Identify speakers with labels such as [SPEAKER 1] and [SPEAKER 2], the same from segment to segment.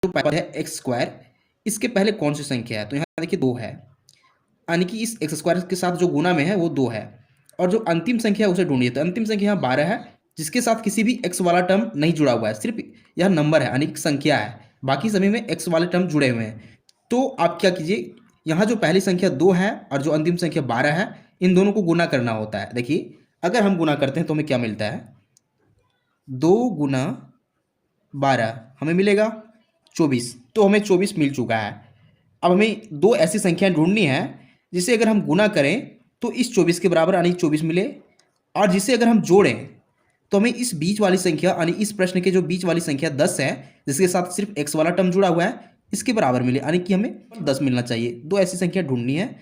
[SPEAKER 1] जो पद है एक्स स्क्वायर, इसके पहले कौन सी संख्या है? तो यहाँ देखिए 2 है, यानी कि इस एक्स स्क्वायर के साथ जो गुना में है वो 2 है। और जो अंतिम संख्या है उसे ढूंढिए। तो अंतिम संख्या यहाँ 12 है, जिसके साथ किसी भी एक्स वाला टर्म नहीं जुड़ा हुआ है, सिर्फ यह नंबर है यानी कि संख्या है, बाकी सभी में एक्स वाले टर्म जुड़े हुए हैं। तो आप क्या कीजिए, यहाँ जो पहली संख्या 2 है और जो अंतिम संख्या 12 है, इन दोनों को गुना करना होता है। देखिए अगर हम गुना करते हैं तो हमें क्या मिलता है? 2 गुना 12 हमें मिलेगा 24। तो हमें 24 मिल चुका है। अब हमें दो ऐसी संख्याएं ढूंढनी है जिसे अगर हम गुना करें तो इस 24 के बराबर यानी 24 मिले, और जिसे अगर हम जोड़ें तो हमें इस बीच वाली संख्या यानी इस प्रश्न के जो बीच वाली संख्या 10 है, जिसके साथ सिर्फ एक्स वाला टर्म जुड़ा हुआ है, इसके बराबर मिले, यानी कि हमें 10 मिलना चाहिए। दो ऐसी संख्या ढूंढनी है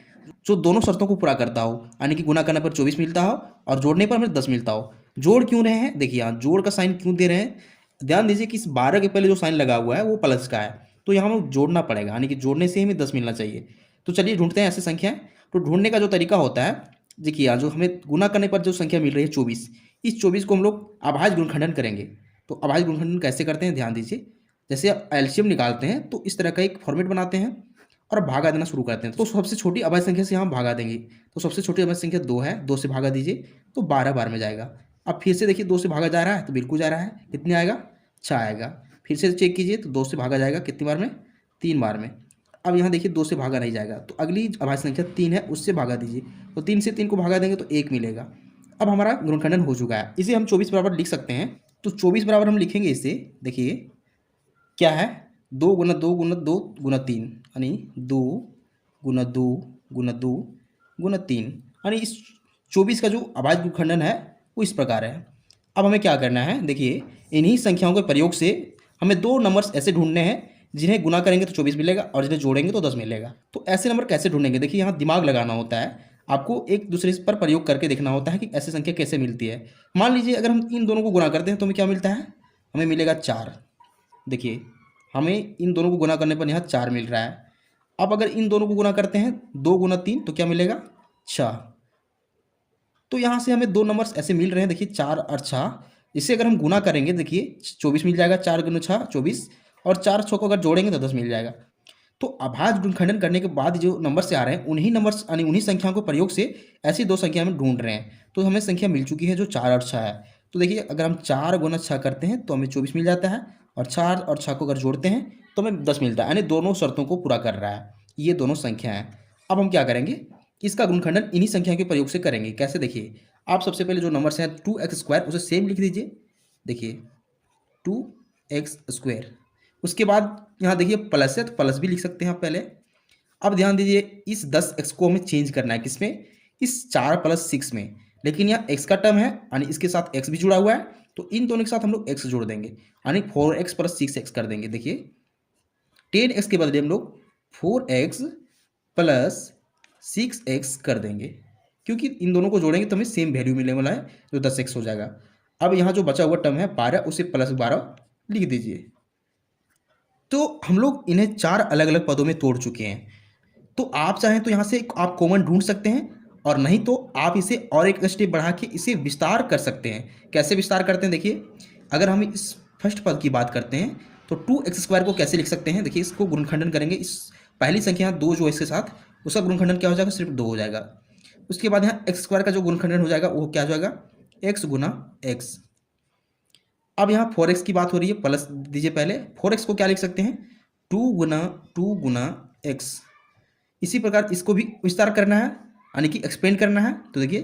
[SPEAKER 1] जो दोनों शर्तों को पूरा करता हो, यानी कि गुना करने पर 24 मिलता हो और जोड़ने पर हमें 10 मिलता हो। जोड़ क्यों रहे हैं? देखिए यहाँ जोड़ का साइन क्यों दे रहे हैं, ध्यान दीजिए कि इस 12 के पहले जो साइन लगा हुआ है वो प्लस का है, तो यहाँ हमें जोड़ना पड़ेगा, यानी कि जोड़ने से हमें 10 मिलना चाहिए। तो चलिए ढूंढते हैं ऐसी संख्याएं। तो ढूंढने का जो तरीका होता है, देखिए यहाँ जो हमें गुना करने पर जो संख्या मिल रही है 24, इस 24 को हम लोग अभाज्य गुणनखंडन करेंगे। तो अभाज्य गुणनखंडन कैसे करते हैं, ध्यान दीजिए। जैसे आप एलसीएम निकालते हैं तो इस तरह का एक फॉर्मेट बनाते हैं और भागा देना शुरू करते हैं। तो सबसे छोटी अभाज्य संख्या से यहाँ भागा देंगे। तो सबसे छोटी अभाज्य संख्या 2 है, 2 से भागा दीजिए तो 12 बार में जाएगा। अब फिर से देखिए 2 से भागा जा रहा है तो बिल्कुल जा रहा है, कितने आएगा? 6 आएगा। फिर से चेक कीजिए तो 2 से भागा जाएगा कितनी बार में? 3 बार में। अब यहाँ देखिए 2 से भागा नहीं जाएगा, तो अगली अभाज्य संख्या 3 है, उससे भागा दीजिए। तो 3 से 3 को भागा देंगे तो 1 मिलेगा। अब हमारा गुणनखंडन हो चुका है। इसे हम 24 बराबर लिख सकते हैं। तो 24 बराबर हम लिखेंगे इसे, देखिए क्या है, 2 गुना 2 गुना 2 गुना 3, यानी 2 गुना 2 गुना 2 गुना 3, यानी इस 24 का जो अभाज्य गुणनखंडन है वो इस प्रकार है। अब हमें क्या करना है, देखिए इन्हीं संख्याओं के प्रयोग से हमें दो नंबर्स ऐसे ढूंढने हैं जिन्हें गुना करेंगे तो 24 मिलेगा और जिन्हें जोड़ेंगे तो 10 मिलेगा। तो ऐसे नंबर कैसे ढूंढेंगे, देखिए यहाँ दिमाग लगाना होता है, आपको एक दूसरे पर प्रयोग करके देखना होता है कि ऐसी संख्या कैसे मिलती है। मान लीजिए अगर हम इन दोनों को गुना करते हैं तो हमें क्या मिलता है? हमें मिलेगा 4। देखिए हमें इन दोनों को गुना करने पर यहाँ 4 मिल रहा है। अब अगर इन दोनों को गुना करते हैं 2 गुना 3 तो क्या मिलेगा? 6। तो यहाँ से हमें दो नंबर्स ऐसे मिल रहे हैं, देखिए 4 और 6। इसे अगर हम गुना करेंगे देखिए 24 मिल जाएगा, 4 गुना 6 24, और 4 6 को अगर जोड़ेंगे तो 10 मिल जाएगा। तो अभाज्य गुणनखंडन करने के बाद जो नंबर से आ रहे हैं उन्हीं नंबर्स यानी उन्हीं संख्याओं के प्रयोग से ऐसी दो संख्या हम ढूंढ रहे हैं। तो हमें संख्या मिल चुकी है जो 4 और 6 है। तो देखिए अगर हम 4 गुना 6 करते हैं तो हमें 24 मिल जाता है, और 4 और 6 को अगर जोड़ते हैं तो हमें 10 मिलता है, यानी दोनों शर्तों को पूरा कर रहा है ये दोनों संख्या हैं। अब हम क्या करेंगे, इसका गुणनखंडन इन्हीं संख्याओं के प्रयोग से करेंगे। कैसे, देखिए आप सबसे पहले जो नंबर्स हैं 2x² उसे सेम लिख दीजिए। देखिए 2x², उसके बाद यहाँ देखिए प्लस है तो प्लस भी लिख सकते हैं आप पहले। अब ध्यान दीजिए इस 10x को हमें चेंज करना है किसमें? इस 4 + 6 में। लेकिन यहाँ x का टर्म है यानी इसके साथ x भी जुड़ा हुआ है, तो इन दोनों के साथ हम लोग x जोड़ देंगे, यानी 4x + 6x कर देंगे। देखिए 10x के बदले हम लोग 4x + 6x कर देंगे, क्योंकि इन दोनों को जोड़ेंगे तो हमें सेम वैल्यू मिलने वाला है जो 10x हो जाएगा। अब यहाँ जो बचा हुआ टर्म है 12, उसे +12 लिख दीजिए। तो हम लोग इन्हें 4 अलग अलग पदों में तोड़ चुके हैं। तो आप चाहें तो यहाँ से आप कॉमन ढूंढ सकते हैं, और नहीं तो आप इसे और एक स्टेप बढ़ा के इसे विस्तार कर सकते हैं। कैसे विस्तार करते हैं, देखिए अगर हम इस फर्स्ट पद की बात करते हैं तो 2x² को कैसे लिख सकते हैं? देखिए इसको गुणनखंडन करेंगे, इस पहली संख्या 2 जो है इसके साथ, उसका गुणनखंडन क्या हो जाएगा? सिर्फ 2 हो जाएगा। उसके बाद यहाँ x² का जो गुणनखंडन हो जाएगा वो क्या हो जाएगा? x गुना x। अब यहाँ 4x की बात हो रही है, प्लस दीजिए पहले। 4x को क्या लिख सकते हैं? 2 गुना x। इसी प्रकार इसको भी विस्तार करना है, यानी कि एक्सपेंड करना है। तो देखिए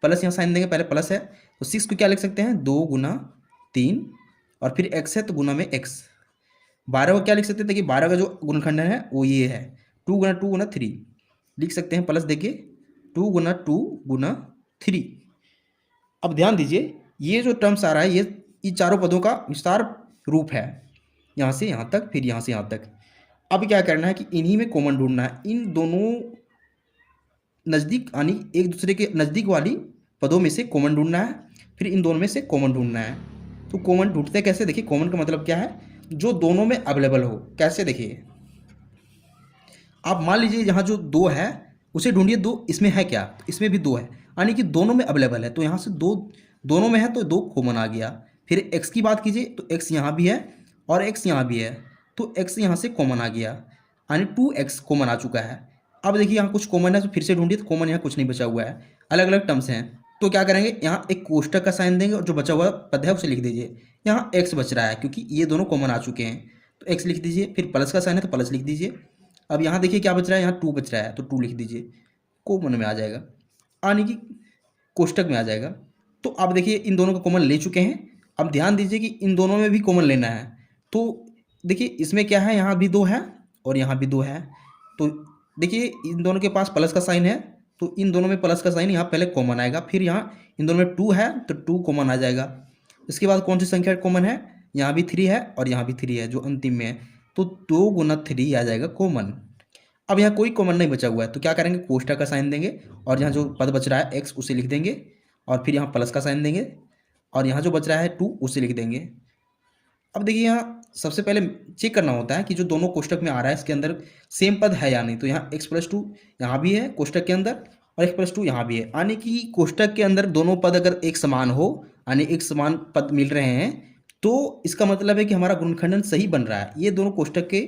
[SPEAKER 1] प्लस यहाँ साइन देंगे, पहले प्लस है तो 6 को क्या लिख सकते हैं? 2 गुना 3, और फिर x है तो गुना में x। 12 को क्या लिख सकते हैं? देखिए 12 का जो गुणनखंडन है वो ये है, 2 गुना 3 लिख सकते हैं, प्लस देखिए 2 गुना 3। अब ध्यान दीजिए ये जो टर्म्स आ रहा है ये चारों पदों का विस्तार रूप है, यहाँ से यहाँ तक, फिर यहाँ से यहाँ तक। अब क्या करना है कि इन्हीं में कॉमन ढूंढना है, इन दोनों नज़दीक यानी एक दूसरे के नज़दीक वाली पदों में से कॉमन ढूंढना है, फिर इन दोनों में से कॉमन ढूंढना है। तो कॉमन ढूंढते कैसे, देखिए कॉमन का मतलब क्या है? जो दोनों में अवेलेबल हो। कैसे, देखिए आप मान लीजिए यहाँ जो 2 है उसे ढूंढिए, 2 इसमें है क्या? इसमें भी 2 है, यानी कि दोनों में अवेलेबल है। तो यहाँ से 2 दोनों में है तो 2 कॉमन आ गया। फिर x की बात कीजिए तो x यहाँ भी है और x यहाँ भी है, तो x यहाँ से कॉमन आ गया, यानी 2x कॉमन आ चुका है। अब देखिए यहाँ कुछ कॉमन है तो फिर से ढूंढिए, तो कॉमन यहाँ कुछ नहीं बचा हुआ है, अलग अलग टर्म्स हैं। तो क्या करेंगे, यहाँ एक कोष्टक का साइन देंगे और जो बचा हुआ पद है उसे लिख दीजिए। यहाँ x बच रहा है क्योंकि ये दोनों कॉमन आ चुके हैं, तो x लिख दीजिए। फिर प्लस का साइन है तो प्लस लिख दीजिए। अब यहाँ देखिए क्या बच रहा है, यहाँ 2 बच रहा है तो 2 लिख दीजिए, कॉमन में आ जाएगा, यानी कि कोष्टक में आ जाएगा। तो अब देखिए इन दोनों का कॉमन ले चुके हैं। अब ध्यान दीजिए कि इन दोनों में भी कॉमन लेना है। तो देखिए इसमें क्या है, यहाँ भी 2 है और यहाँ भी 2 है। तो देखिए इन दोनों के पास प्लस का साइन है, तो इन दोनों में प्लस का साइन यहाँ पहले कॉमन आएगा, फिर यहाँ इन दोनों में 2 है तो 2 कॉमन आ जाएगा। इसके बाद कौन सी संख्या कॉमन है, यहाँ भी 3 है और यहाँ भी 3 है जो अंतिम में है, तो 2 गुना 3 आ जाएगा कॉमन। अब यहाँ कोई कॉमन नहीं बचा हुआ है, तो क्या करेंगे, कोष्टक का साइन देंगे और यहाँ जो पद बच रहा है एक्स उसे लिख देंगे, और फिर यहाँ प्लस का साइन देंगे और यहाँ जो बच रहा है 2 उसे लिख देंगे। अब देखिए यहाँ सबसे पहले चेक करना होता है कि जो दोनों कोष्टक में आ रहा है इसके अंदर सेम पद है या नहीं। तो यहाँ x+2 यहाँ भी है कोष्टक के अंदर और x+2 यहाँ भी है, यानी कि कोष्टक के अंदर दोनों पद अगर एक समान हो, यानी एक समान पद मिल रहे हैं, तो इसका मतलब है कि हमारा गुणनखंडन सही बन रहा है, ये दोनों कोष्टक के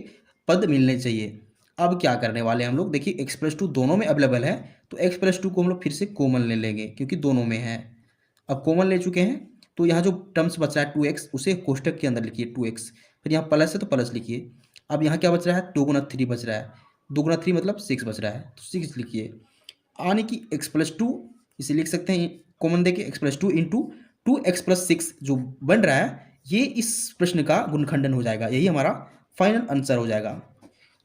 [SPEAKER 1] पद मिलने चाहिए। अब क्या करने वाले हैं हम लोग, देखिए x+2 दोनों में अवेलेबल है, तो x+2 को हम लोग फिर से कॉमन ले लेंगे क्योंकि दोनों में है। अब कॉमन ले चुके हैं, तो यहाँ जो टर्म्स बच रहा है 2x उसे कोष्टक के अंदर लिखिए 2x, फिर यहाँ प्लस है तो प्लस लिखिए। अब यहाँ क्या बच रहा है, 2 गुना 3 बच रहा है, 2 गुना 3 मतलब 6 बच रहा है, तो 6 लिखिए, यानी कि x+2 इसे लिख सकते हैं कॉमन देके x+2 इंटू 2x+6 जो बन रहा है, ये इस प्रश्न का गुणनखंडन हो जाएगा, यही हमारा फाइनल आंसर हो जाएगा।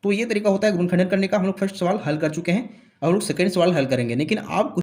[SPEAKER 1] तो ये तरीका होता है गुणनखंडन करने का। हम लोग फर्स्ट सवाल हल कर चुके हैं, अब हम लोग सेकंड सवाल हल करेंगे, लेकिन आप